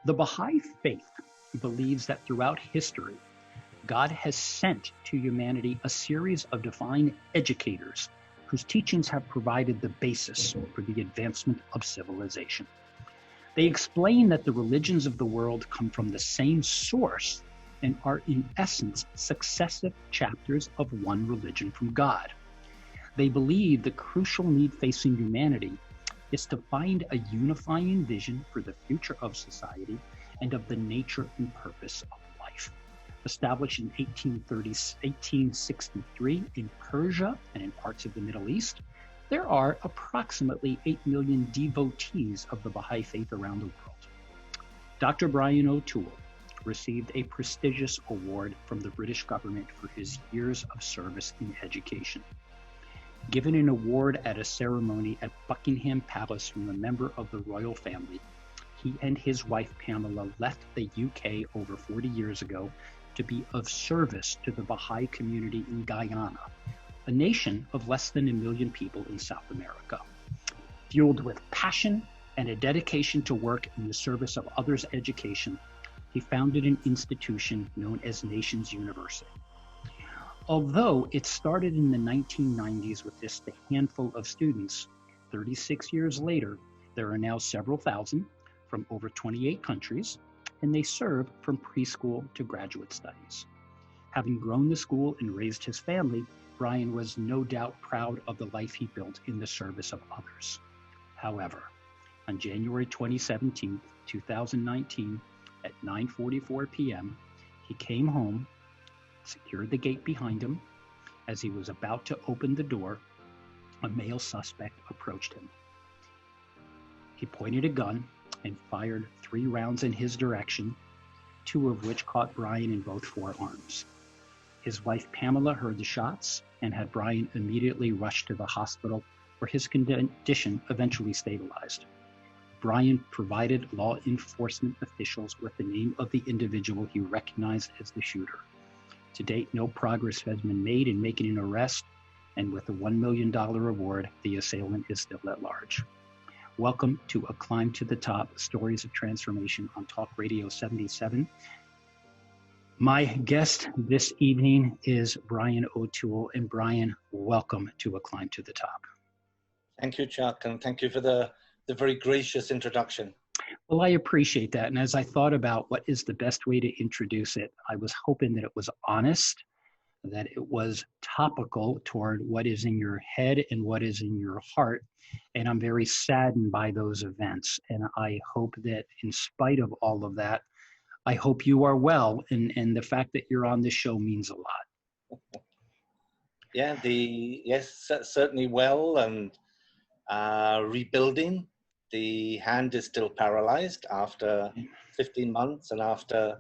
The Baha'i faith believes that throughout history, God has sent to humanity a series of divine educators whose teachings have provided the basis for the advancement of civilization. They explain that the religions of the world come from the same source and are, in essence, successive chapters of one religion from God. They believe the crucial need facing humanity is to find a unifying vision for the future of society and of the nature and purpose of life. Established in 1863 in Persia and in parts of the Middle East, there are approximately 8 million devotees of the Baha'i faith around the world. Dr. Brian O'Toole received a prestigious award from the British government for his years of service in education. Given an award at a ceremony at Buckingham Palace from a member of the royal family, he and his wife Pamela left the UK over 40 years ago to be of service to the Bahai community in Guyana, a nation of less than 1 million people in South America. Fueled with passion and a dedication to work in the service of others' education, he founded an institution known as Nations University. Although it started in the 1990s with just a handful of students, 36 years later, there are now several thousand from over 28 countries, and they serve from preschool to graduate studies. Having grown the school and raised his family, Brian was no doubt proud of the life he built in the service of others. However, on January 27, 2019, at 9:44 p.m., he came home, secured the gate behind him. As he was about to open the door, a male suspect approached him. He pointed a gun and fired 3 rounds in his direction, 2 of which caught Brian in both forearms. His wife Pamela heard the shots and had Brian immediately rushed to the hospital, where his condition eventually stabilized. Brian provided law enforcement officials with the name of the individual he recognized as the shooter. To date, no progress has been made in making an arrest, and with a $1 million reward, the assailant is still at large. Welcome to A Climb to the Top, Stories of Transformation on Talk Radio 77. My guest this evening is Brian O'Toole, and Brian, welcome to A Climb to the Top. Thank you, Chuck, and thank you for the very gracious introduction. Well, I appreciate that. And as I thought about what is the best way to introduce it, I was hoping that it was honest, that it was topical toward what is in your head and what is in your heart. And I'm very saddened by those events. And I hope that in spite of all of that, I hope you are well. And the fact that you're on this show means a lot. Yeah, yes, certainly well, and rebuilding. The hand is still paralyzed after 15 months and after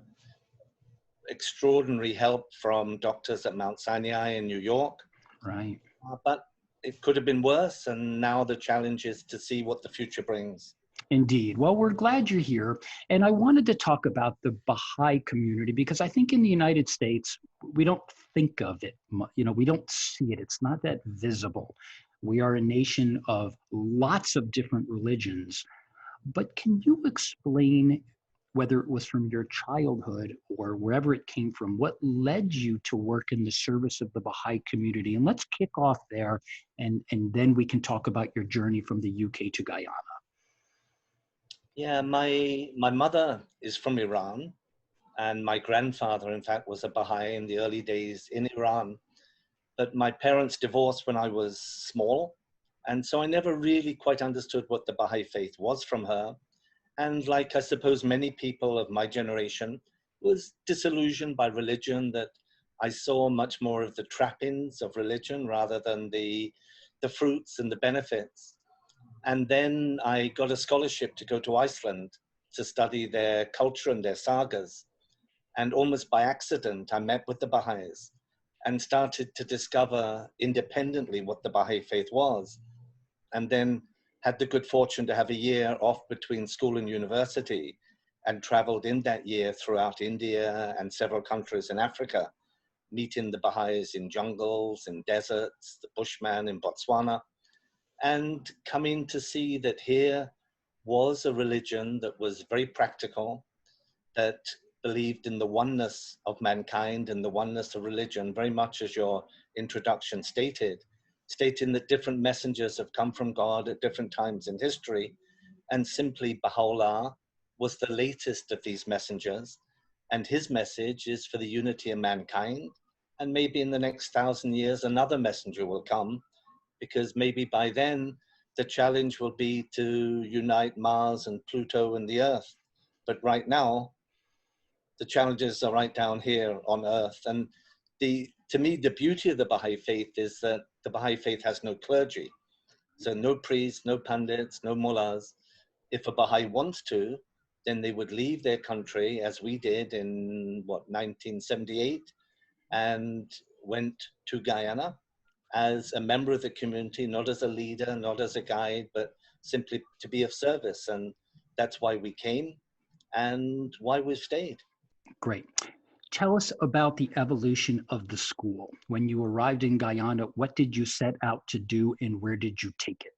extraordinary help from doctors at Mount Sinai in New York. Right. But it could have been worse, and now the challenge is to see what the future brings. Indeed. Well, we're glad you're here. And I wanted to talk about the Baha'i community because I think in the United States, we don't think of it. We don't see it. It's not that visible. We are a nation of lots of different religions. But can you explain, whether it was from your childhood or wherever it came from, what led you to work in the service of the Baha'i community? And let's kick off there, and then we can talk about your journey from the UK to Guyana. Yeah, my mother is from Iran, and my grandfather, in fact, was a Baha'i in the early days in Iran. But my parents divorced when I was small, and so I never really quite understood what the Baha'i faith was from her. And like I suppose many people of my generation, was disillusioned by religion, that I saw much more of the trappings of religion rather than the fruits and the benefits. And then I got a scholarship to go to Iceland to study their culture and their sagas. And almost by accident, I met with the Baha'is and started to discover independently what the Baha'i faith was. And then had the good fortune to have a year off between school and university, and traveled in that year throughout India and several countries in Africa, meeting the Baha'is in jungles, in deserts, the Bushman in Botswana, and coming to see that here was a religion that was very practical, that believed in the oneness of mankind and the oneness of religion, very much as your introduction stated, stating that different messengers have come from God at different times in history, and simply Baha'u'llah was the latest of these messengers, and his message is for the unity of mankind, and maybe in the next 1,000 years another messenger will come, because maybe by then the challenge will be to unite Mars and Pluto and the Earth. But right now, the challenges are right down here on Earth. And to me, the beauty of the Baha'i faith is that the Baha'i faith has no clergy. So no priests, no pundits, no mullahs. If a Baha'i wants to, then they would leave their country, as we did in, 1978, and went to Guyana as a member of the community, not as a leader, not as a guide, but simply to be of service. And that's why we came and why we've stayed. Great. Tell us about the evolution of the school. When you arrived in Guyana, what did you set out to do and where did you take it?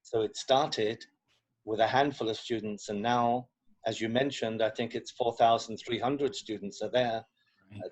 So it started with a handful of students, and now, as you mentioned, I think it's 4,300 students are there, Right.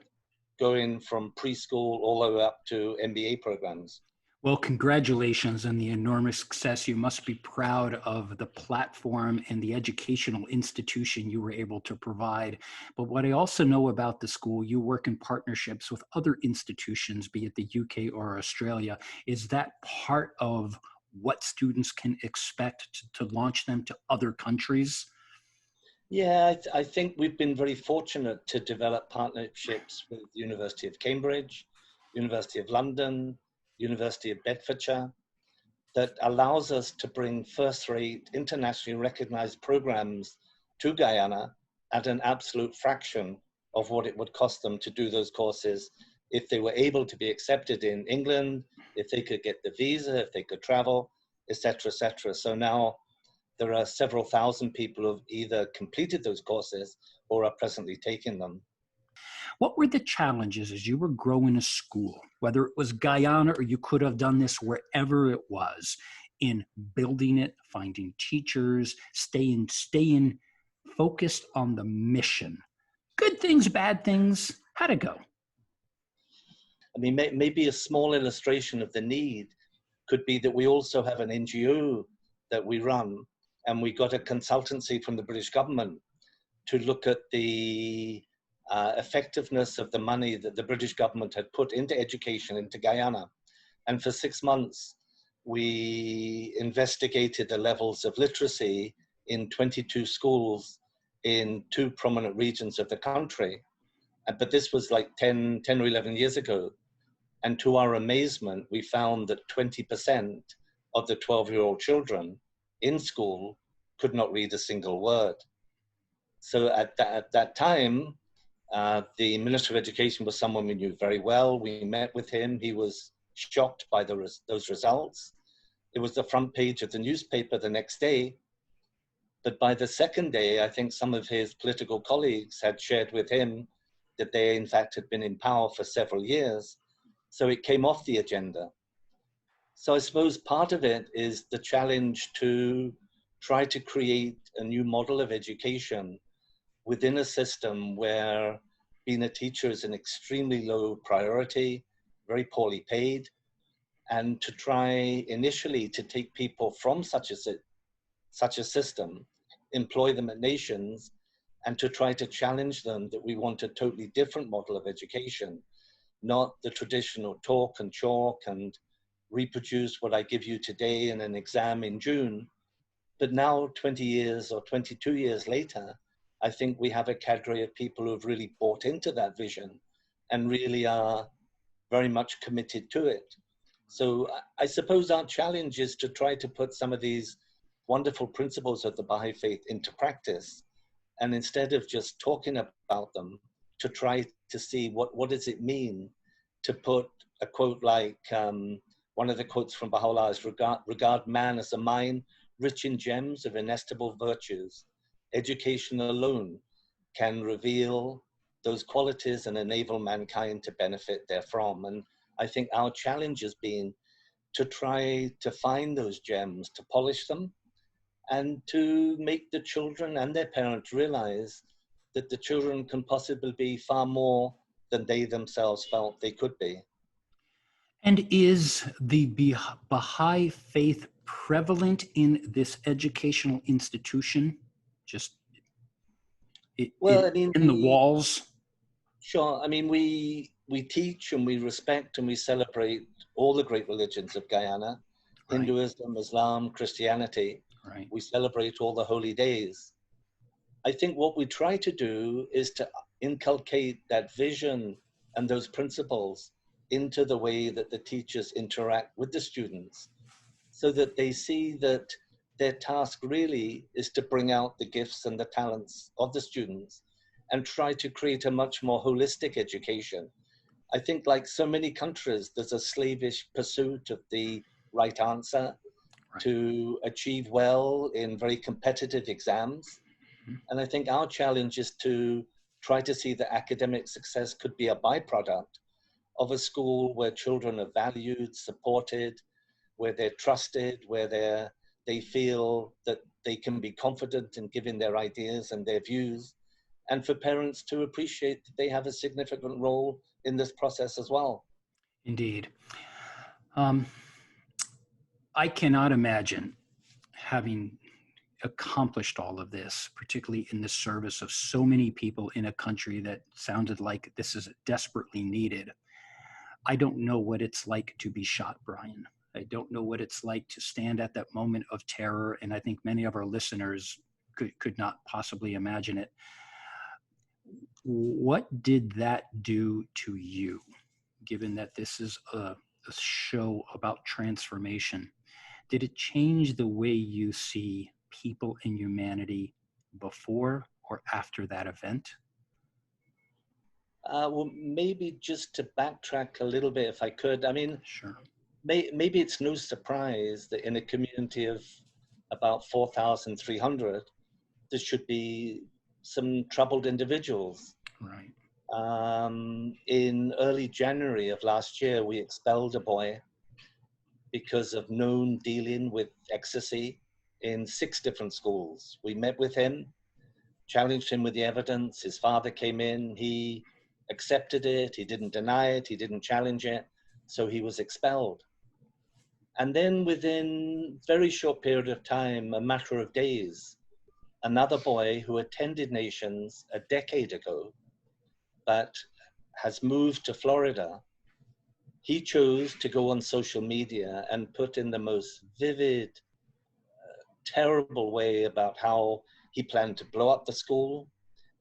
going from preschool all the way up to MBA programs. Well, congratulations on the enormous success. You must be proud of the platform and the educational institution you were able to provide. But what I also know about the school, you work in partnerships with other institutions, be it the UK or Australia. Is that part of what students can expect to launch them to other countries? Yeah, I think we've been very fortunate to develop partnerships with the University of Cambridge, University of London, University of Bedfordshire, that allows us to bring first-rate, internationally recognized programs to Guyana at an absolute fraction of what it would cost them to do those courses if they were able to be accepted in England, if they could get the visa, if they could travel, etc., etc. So now there are several thousand people who've either completed those courses or are presently taking them. What were the challenges as you were growing a school, whether it was Guyana or you could have done this wherever it was, in building it, finding teachers, staying focused on the mission? Good things, bad things, how'd it go? I mean, maybe a small illustration of the need could be that we also have an NGO that we run, and we got a consultancy from the British government to look at the effectiveness of the money that the British government had put into education into Guyana. And for 6 months, we investigated the levels of literacy in 22 schools in 2 prominent regions of the country. But this was like 10 or 11 years ago. And to our amazement, we found that 20% of the 12-year-old children in school could not read a single word. So at that time, the Minister of Education was someone we knew very well. We met with him. He was shocked by those results. It was the front page of the newspaper the next day. But by the second day, I think some of his political colleagues had shared with him that they, in fact, had been in power for several years. So it came off the agenda. So I suppose part of it is the challenge to try to create a new model of education within a system where being a teacher is an extremely low priority, very poorly paid, and to try initially to take people from such a system, employ them at nations, and to try to challenge them that we want a totally different model of education, not the traditional talk and chalk and reproduce what I give you today in an exam in June. But now, 20 years or 22 years later, I think we have a cadre of people who have really bought into that vision and really are very much committed to it. So I suppose our challenge is to try to put some of these wonderful principles of the Baha'i faith into practice. And instead of just talking about them, to try to see what does it mean to put a quote like, one of the quotes from Baha'u'llah is, regard man as a mine rich in gems of inestimable virtues. Education alone can reveal those qualities and enable mankind to benefit therefrom. And I think our challenge has been to try to find those gems, to polish them, and to make the children and their parents realize that the children can possibly be far more than they themselves felt they could be. And is the Baha'i faith prevalent in this educational institution? Just Well, I mean, in the walls? sure. I mean, we teach and we respect and we celebrate all the great religions of Guyana, Right. Hinduism, Islam, Christianity. Right. We celebrate all the holy days. I think what we try to do is to inculcate that vision and those principles into the way that the teachers interact with the students, so that they see that their task really is to bring out the gifts and the talents of the students and try to create a much more holistic education. I think, like so many countries, there's a slavish pursuit of the right answer, Right. to achieve well in very competitive exams. And I think our challenge is to try to see that academic success could be a byproduct of a school where children are valued, supported, where they're trusted, where they feel that they can be confident in giving their ideas and their views, and for parents to appreciate that they have a significant role in this process as well. Indeed. I cannot imagine having accomplished all of this, particularly in the service of so many people in a country that sounded like this is desperately needed. I don't know what it's like to be shot, Brian. I don't know what it's like to stand at that moment of terror, and I think many of our listeners could not possibly imagine it. What did that do to you, given that this is a show about transformation? Did it change the way you see people and humanity before or after that event? Well, maybe just to backtrack a little bit, if I could. I mean, Sure. maybe it's no surprise that in a community of about 4,300, there should be some troubled individuals. Right. In early January of last year, we expelled a boy because of known dealing with ecstasy in 6 different schools. We met with him, challenged him with the evidence. His father came in, he accepted it, he didn't deny it, he didn't challenge it, so he was expelled. And then within very short period of time, a matter of days, another boy who attended Nations a decade ago, but has moved to Florida, he chose to go on social media and put in the most vivid, terrible way about how he planned to blow up the school.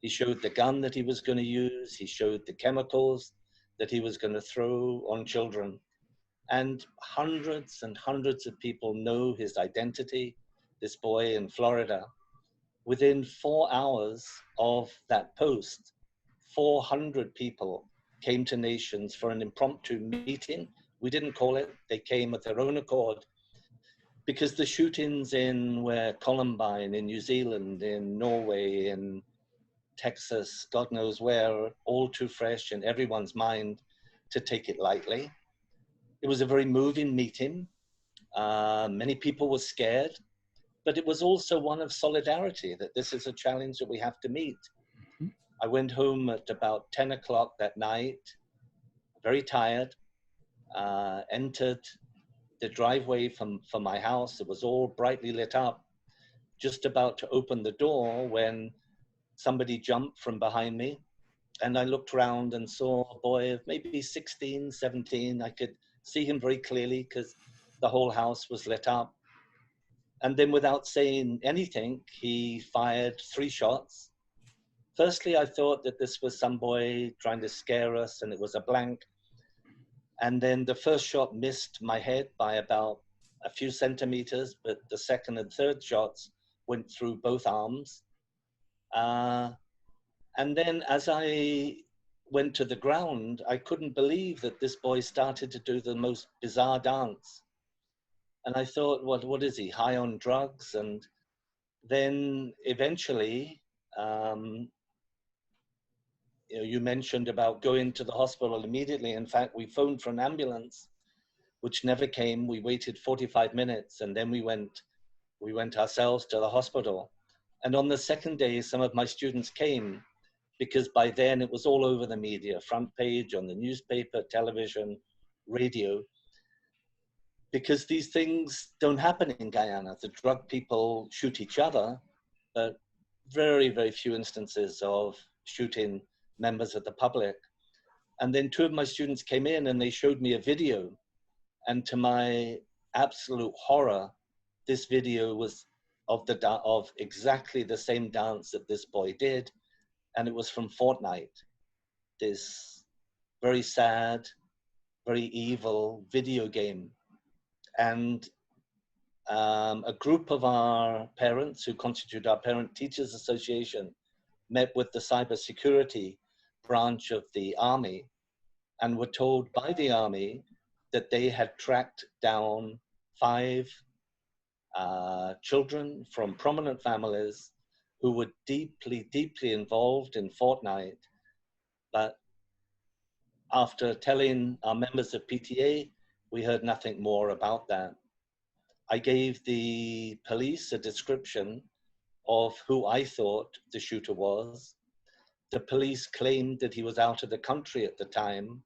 He showed the gun that he was going to use. He showed the chemicals that he was going to throw on children. And hundreds and hundreds of people know his identity, this boy in Florida. Within 4 hours of that post, 400 people came to Nations for an impromptu meeting. We didn't call it, they came of their own accord, because the shootings in where Columbine, in New Zealand, in Norway, in Texas, God knows where, are all too fresh in everyone's mind to take it lightly. It was a very moving meeting. Many people were scared, but it was also one of solidarity, that this is a challenge that we have to meet. Mhm. I went home at about 10 o'clock that night, very tired, entered the driveway from my house. It was all brightly lit up, just about to open the door when somebody jumped from behind me. And I looked around and saw a boy of maybe 16, 17. I could see him very clearly because the whole house was lit up. And then without saying anything, he fired 3 shots. Firstly, I thought that this was some boy trying to scare us and it was a blank. And then the first shot missed my head by about a few centimeters, but the second and third shots went through both arms. And then as I went to the ground, I couldn't believe that this boy started to do the most bizarre dance. And I thought, what is he, high on drugs? And then eventually, you mentioned about going to the hospital immediately. In fact, we phoned for an ambulance, which never came. We waited 45 minutes and then we went ourselves to the hospital. And on the second day, some of my students came because by then it was all over the media, front page, on the newspaper, television, radio, because these things don't happen in Guyana. The drug people shoot each other, but very, very few instances of shooting members of the public. And then two of my students came in and they showed me a video. And to my absolute horror, this video was of exactly the same dance that this boy did. And it was from Fortnite, this very sad, very evil video game. And a group of our parents who constitute our Parent Teachers Association met with the cybersecurity branch of the Army and were told by the Army that they had tracked down 5 children from prominent families who were deeply, deeply involved in Fortnite. But after telling our members of PTA, we heard nothing more about that. I gave the police a description of who I thought the shooter was. The police claimed that he was out of the country at the time.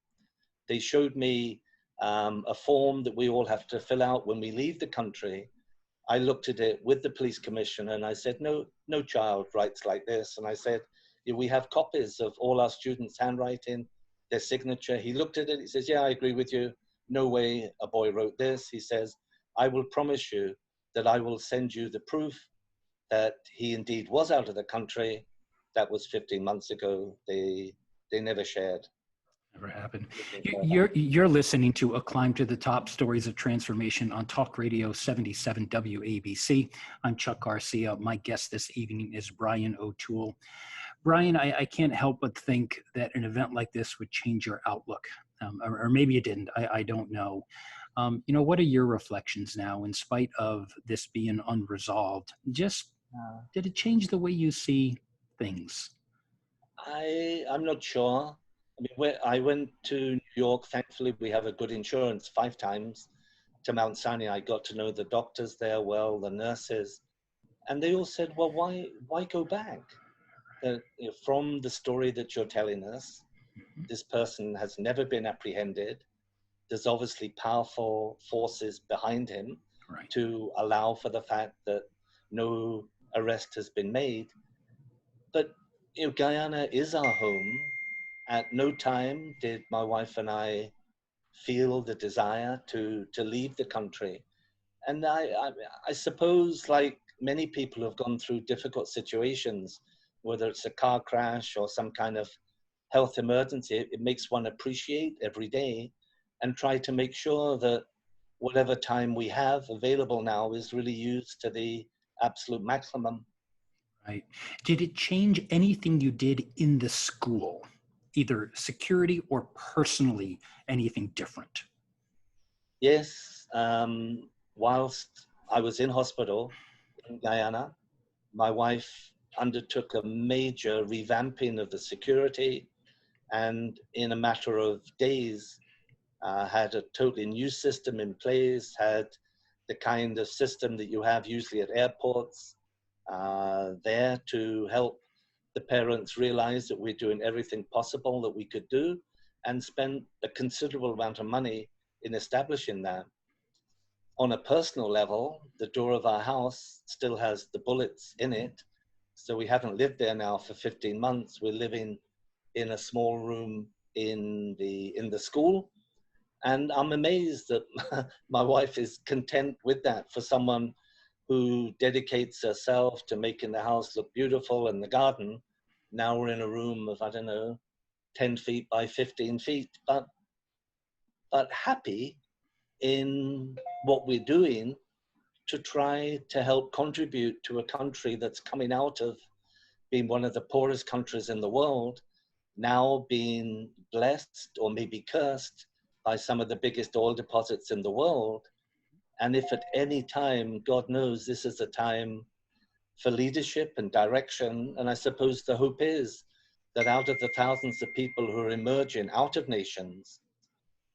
They showed me a form that we all have to fill out when we leave the country. I looked at it with the police commissioner and I said, no child writes like this. And I said, we have copies of all our students' handwriting, their signature. He looked at it, he says, yeah, I agree with you. No way a boy wrote this. He says, I will promise you that I will send you the proof that he indeed was out of the country. That was 15 months ago. They never shared. Never happened. You're listening to A Climb to the Top, Stories of Transformation on Talk Radio 77 WABC. I'm Chuck Garcia. My guest this evening is Brian O'Toole. Brian, I can't help but think that an event like this would change your outlook, or maybe it didn't. I don't know. What are your reflections now, in spite of this being unresolved? Did it change the way you see things? I'm not sure. I mean, I went to New York. Thankfully, we have a good insurance 5 times to Mount Sinai. I got to know the doctors there well, the nurses, and they all said, well, why go back? From the story that you're telling us, this person has never been apprehended. There's obviously powerful forces behind him, right, to allow for the fact that no arrest has been made. But Guyana is our home. At no time did my wife and I feel the desire to leave the country. And I suppose, like many people who have gone through difficult situations, whether it's a car crash or some kind of health emergency, it makes one appreciate every day and try to make sure that whatever time we have available now is really used to the absolute maximum. Right. Did it change anything you did in the school, either security or personally, anything different? Yes. Whilst I was in hospital in Guyana, my wife undertook a major revamping of the security, and in a matter of days, had a totally new system in place, had the kind of system that you have usually at airports, there to help the parents realize that we're doing everything possible that we could do, and spent a considerable amount of money in establishing that. On a personal level, the door of our house still has the bullets in it. So we haven't lived there now for 15 months. We're living in a small room in the school. And I'm amazed that my wife is content with that for someone who dedicates herself to making the house look beautiful and the garden. Now we're in a room of, 10 feet by 15 feet, but happy in what we're doing to try to help contribute to a country that's coming out of being one of the poorest countries in the world, now being blessed or maybe cursed by some of the biggest oil deposits in the world. And if at any time, God knows, this is a time for leadership and direction, and I suppose the hope is that out of the thousands of people who are emerging out of nations,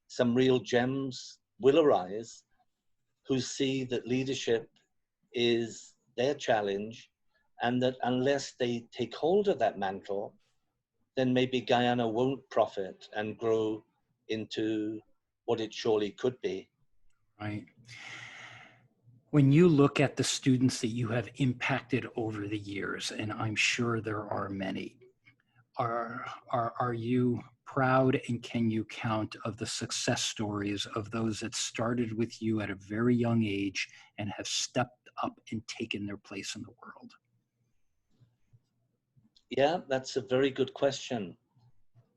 some real gems will arise who see that leadership is their challenge, and that unless they take hold of that mantle, then maybe Guyana won't profit and grow into what it surely could be. Right. When you look at the students that you have impacted over the years, and I'm sure there are many, are you proud and can you count of the success stories of those that started with you at a very young age and have stepped up and taken their place in the world? Yeah, that's a very good question.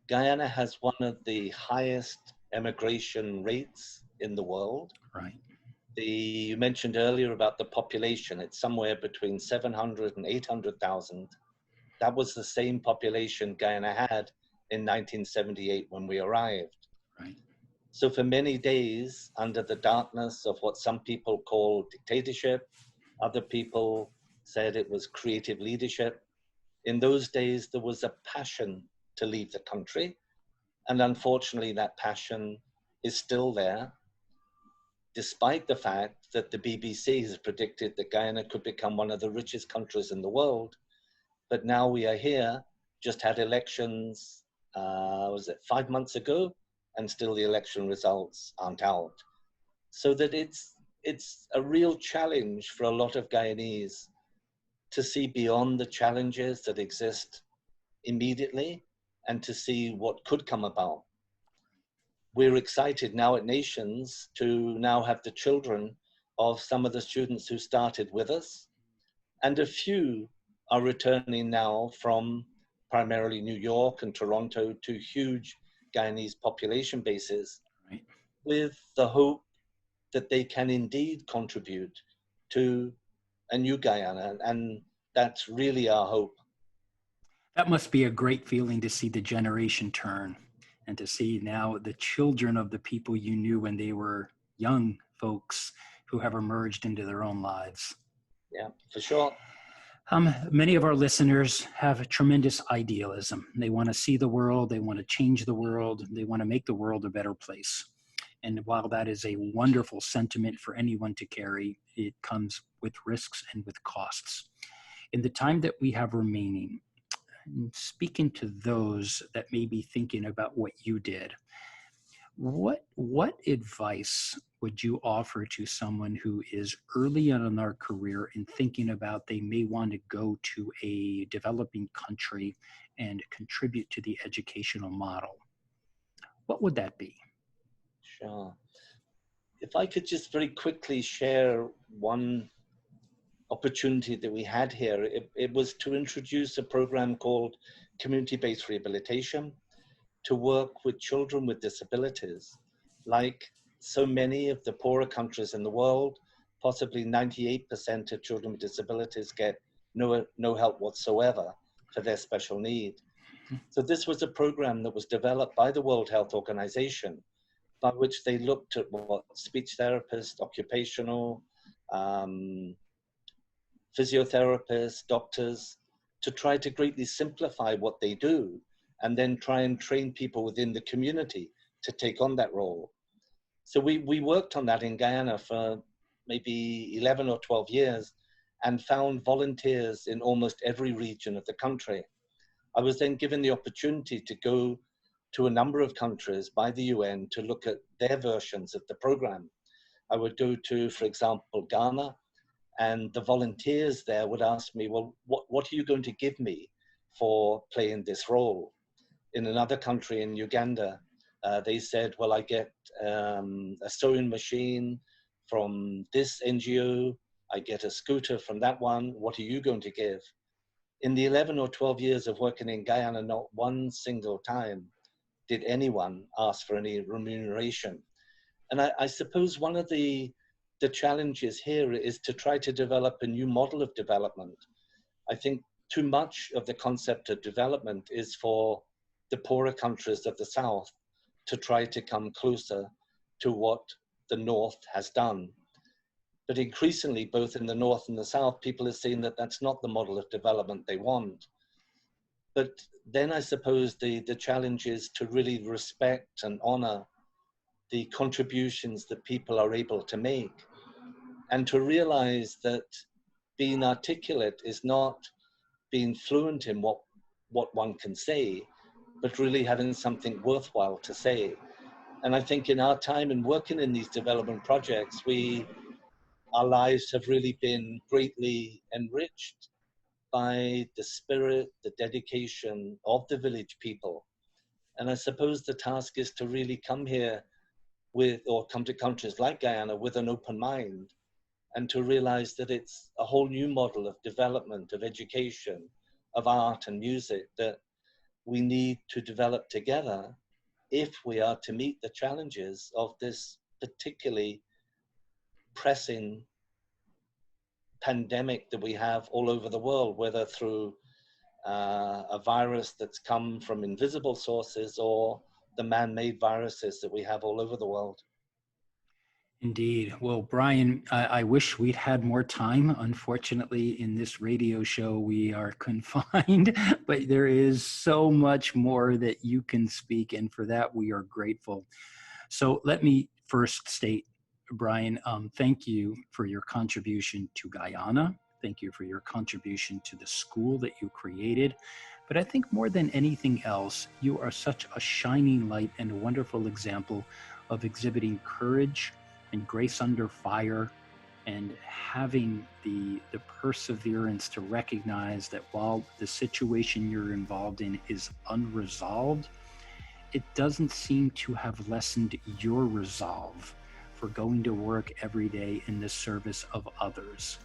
Guyana has one of the highest emigration rates in the world. Right. You mentioned earlier about the population. It's somewhere between 700 and 800,000. That was the same population Guyana had in 1978 when we arrived. Right. So for many days, under the darkness of what some people call dictatorship, other people said it was creative leadership. In those days, there was a passion to leave the country. And unfortunately, that passion is still there, despite the fact that the BBC has predicted that Guyana could become one of the richest countries in the world. But now we are here, just had elections, was it 5 months ago? And still the election results aren't out. So that it's a real challenge for a lot of Guyanese to see beyond the challenges that exist immediately and to see what could come about. We're excited now at Nations to now have the children of some of the students who started with us, and a few are returning now from primarily New York and Toronto to huge Guyanese population bases, Right. with the hope that they can indeed contribute to a new Guyana. And that's really our hope. That must be a great feeling to see the generation turn and to see now the children of the people you knew when they were young folks who have emerged into their own lives. Yeah, for sure. Many of our listeners have a tremendous idealism. They want to see the world, they want to change the world, they want to make the world a better place. And while that is a wonderful sentiment for anyone to carry, it comes with risks and with costs. In the time that we have remaining, speaking to those that may be thinking about what you did, what advice would you offer to someone who is early on in their career and thinking about they may want to go to a developing country and contribute to the educational model? What would that be? Sure. If I could just very quickly share one opportunity that we had here, it was to introduce a program called community-based rehabilitation to work with children with disabilities. Like so many of the poorer countries in the world, possibly 98% of children with disabilities get no help whatsoever for their special need. So this was a program that was developed by the World Health Organization, by which they looked at what speech therapists, occupational, physiotherapists, doctors, to try to greatly simplify what they do and then try and train people within the community to take on that role. So we worked on that in Guyana for maybe 11 or 12 years and found volunteers in almost every region of the country. I was then given the opportunity to go to a number of countries by the UN to look at their versions of the program. I would go to, for example, Ghana, and the volunteers there would ask me, well, what are you going to give me for playing this role? In another country, in Uganda, they said, well, I get a sewing machine from this NGO, I get a scooter from that one, what are you going to give? In the 11 or 12 years of working in Guyana, not one single time did anyone ask for any remuneration. And I suppose one of the challenges here is to try to develop a new model of development. I think too much of the concept of development is for the poorer countries of the South to try to come closer to what the North has done. But increasingly, both in the North and the South, people are saying that that's not the model of development they want. But then I suppose the challenge is to really respect and honor the contributions that people are able to make, and to realize that being articulate is not being fluent in what one can say, but really having something worthwhile to say. And I think in our time in working in these development projects, our lives have really been greatly enriched by the spirit, the dedication of the village people. And I suppose the task is to really come here with, or come to countries like Guyana with an open mind, and to realize that it's a whole new model of development, of education, of art and music that we need to develop together if we are to meet the challenges of this particularly pressing pandemic that we have all over the world, whether through a virus that's come from invisible sources or the man-made viruses that we have all over the world. Indeed. Well, Brian, I wish we'd had more time. Unfortunately, in this radio show, we are confined, but there is so much more that you can speak, and for that, we are grateful. So let me first state, Brian, thank you for your contribution to Guyana. Thank you for your contribution to the school that you created. But I think more than anything else, you are such a shining light and a wonderful example of exhibiting courage and grace under fire, and having the perseverance to recognize that while the situation you're involved in is unresolved, it doesn't seem to have lessened your resolve for going to work every day in the service of others.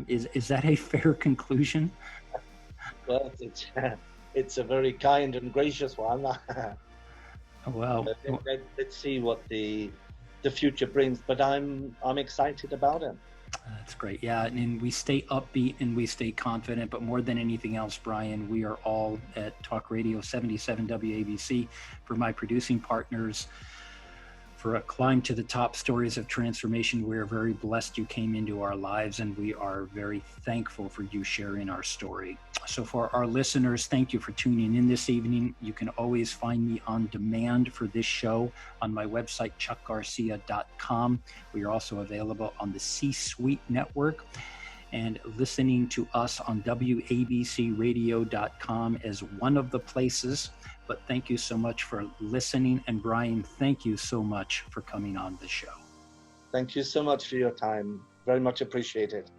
Is that a fair conclusion? Well, it's a very kind and gracious one. Well, let's see what the future brings, but I'm excited about it. That's great. Yeah, and we stay upbeat and we stay confident, but more than anything else, Brian, we are all at Talk Radio 77 WABC for my producing partners. For a Climb to the Top Stories of Transformation, we're very blessed you came into our lives, and we are very thankful for you sharing our story. So for our listeners, thank you for tuning in this evening. You can always find me on demand for this show on my website, chuckgarcia.com. We are also available on the C-Suite Network, and listening to us on WABCradio.com as one of the places. But thank you so much for listening. And Brian, thank you so much for coming on the show. Thank you so much for your time. Very much appreciated.